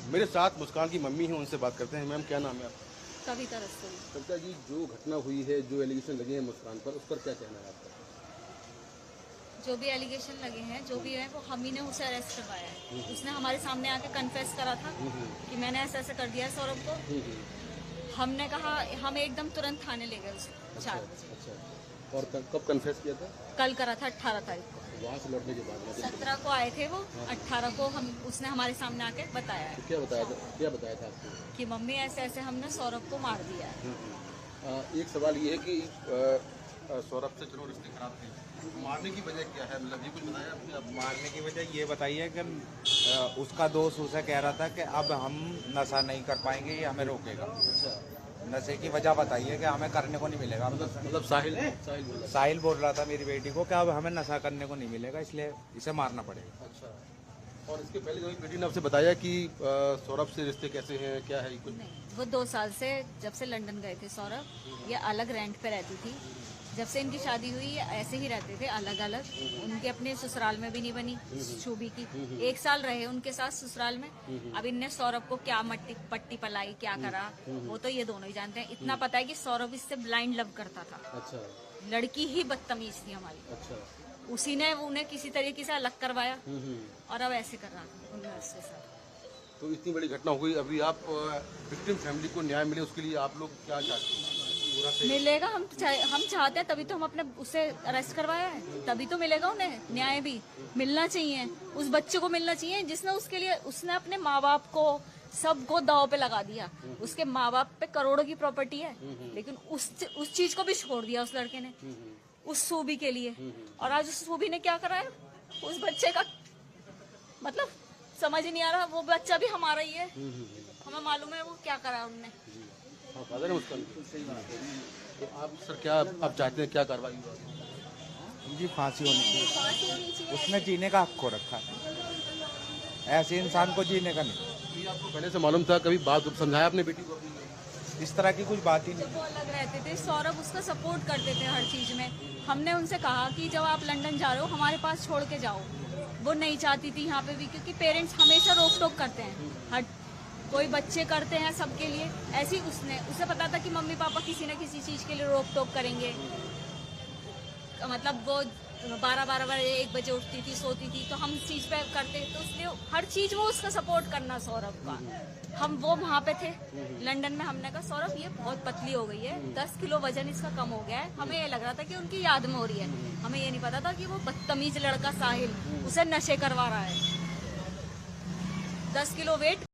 मेरे साथ मुस्कान की मम्मी है, उनसे बात करते हैं। मैम क्या नाम है आपका? कविता रस्तोगी। कविता जी, जो घटना हुई है, जो एलिगेशन लगे हैं मुस्कान पर, उस पर क्या कहना है आपका? जो भी एलिगेशन लगे हैं, जो भी है, वो हम ही ने उसे अरेस्ट करवाया है। उसने हमारे सामने आके कन्फेस करा था कि मैंने ऐसा ऐसा कर दिया है सौरभ को। हमने कहा, हम एकदम तुरंत थाने ले गए उसे 4 बजे। अच्छा, और कब कन्फेस किया था? कल करा था 18 तारीख को। वहाँ से लौटने के बाद 17 को आए थे वो, 18 को उसने हमारे सामने आके बताया है तो क्या बताया था आपको? कि मम्मी ऐसे ऐसे हमने सौरभ को मार दिया है। एक सवाल ये है कि सौरभ से चलो रिश्ते खराब थे, मारने की वजह क्या है? मतलब ये कुछ बताया आपने? अब मारने की वजह ये बताइए कि उसका दोस्त उसे कह रहा था कि अब हम नशा नहीं कर पाएंगे, ये हमें रोकेगा। अच्छा, नशे की वजह बताइए कि हमें करने को नहीं मिलेगा। मतलब साहिल बोल रहा था मेरी बेटी को कि अब हमें नशा करने को नहीं मिलेगा, इसलिए इसे मारना पड़ेगा। अच्छा, और इसके पहले जो बेटी ने आपसे बताया कि सौरभ से रिश्ते कैसे हैं, क्या है कुछ? नहीं, वो 2 साल से, जब से लंदन गए थे सौरभ, ये अलग रेंट पे रहती थी। जब से इनकी शादी हुई ये ऐसे ही रहते थे अलग अलग। उनके अपने ससुराल में भी नहीं बनी शोभी की। 1 साल रहे उनके साथ ससुराल में। अब इनने सौरभ को क्या पट्टी पलाई, क्या करा, वो तो ये दोनों ही जानते हैं। इतना पता है कि सौरभ इससे ब्लाइंड लव करता था। अच्छा, लड़की ही बदतमीज थी हमारी। अच्छा, उसी ने उन्हें किसी तरीके से अलग करवाया और अब ऐसे कर रहा था उन्हें उसके साथ। तो इतनी बड़ी घटना हो गई, अभी आप विक्टिम फैमिली को न्याय मिले उसके लिए आप लोग क्या चाहते हैं? मिलेगा, हम चाहते हैं, तभी तो हम अपने उसे अरेस्ट करवाया है। तभी तो मिलेगा उन्हें न्याय भी मिलना चाहिए। उस बच्चे को मिलना चाहिए जिसने उसके लिए, उसने अपने माँ बाप को सबको दाव पे लगा दिया। उसके माँ बाप पे करोड़ों की प्रॉपर्टी है, लेकिन उस चीज को भी छोड़ दिया उस लड़के ने उस सूबी के लिए। और आज उस सूबी ने क्या करा है उस बच्चे का, मतलब समझ नहीं आ रहा। वो बच्चा भी हमारा ही है, हमें मालूम है वो क्या करा उनने। फादर है उसका? तो आप सर क्या आप चाहते हैं, क्या कार्रवाई होगी? जी फांसी होनी चाहिए। उसने जीने का हक खो रखा है, ऐसे इंसान को जीने का नहीं। ये आपको पहले से मालूम था? कभी बात समझाया अपने बेटी को? इस तरह की कुछ बात ही नहीं। वो अलग रहते थे, सौरभ उसका सपोर्ट करते थे हर चीज में। हमने उनसे कहा कि जब आप लंदन जा रहे हो हमारे पास छोड़ के जाओ। वो नहीं चाहती थी यहाँ पे भी, क्योंकि पेरेंट्स हमेशा रोक टोक करते हैं। हर कोई बच्चे करते हैं सबके लिए, ऐसे ही उसे पता था कि मम्मी पापा किसी न किसी चीज के लिए रोक टोक करेंगे। मतलब वो 12-12 बजे 1 बजे उठती थी, सोती थी, तो हम इस चीज पे करते, तो इसलिए हर चीज वो उसका सपोर्ट करना सौरभ का। हम वो वहाँ पे थे लंदन में, हमने कहा सौरभ ये बहुत पतली हो गई है, 10 किलो वजन इसका कम हो गया है। हमें ये लग रहा था कि उनकी याद में हो रही है, हमें ये नहीं पता था कि वो बदतमीज लड़का साहिल उसे नशे करवा रहा है। 10 किलो वेट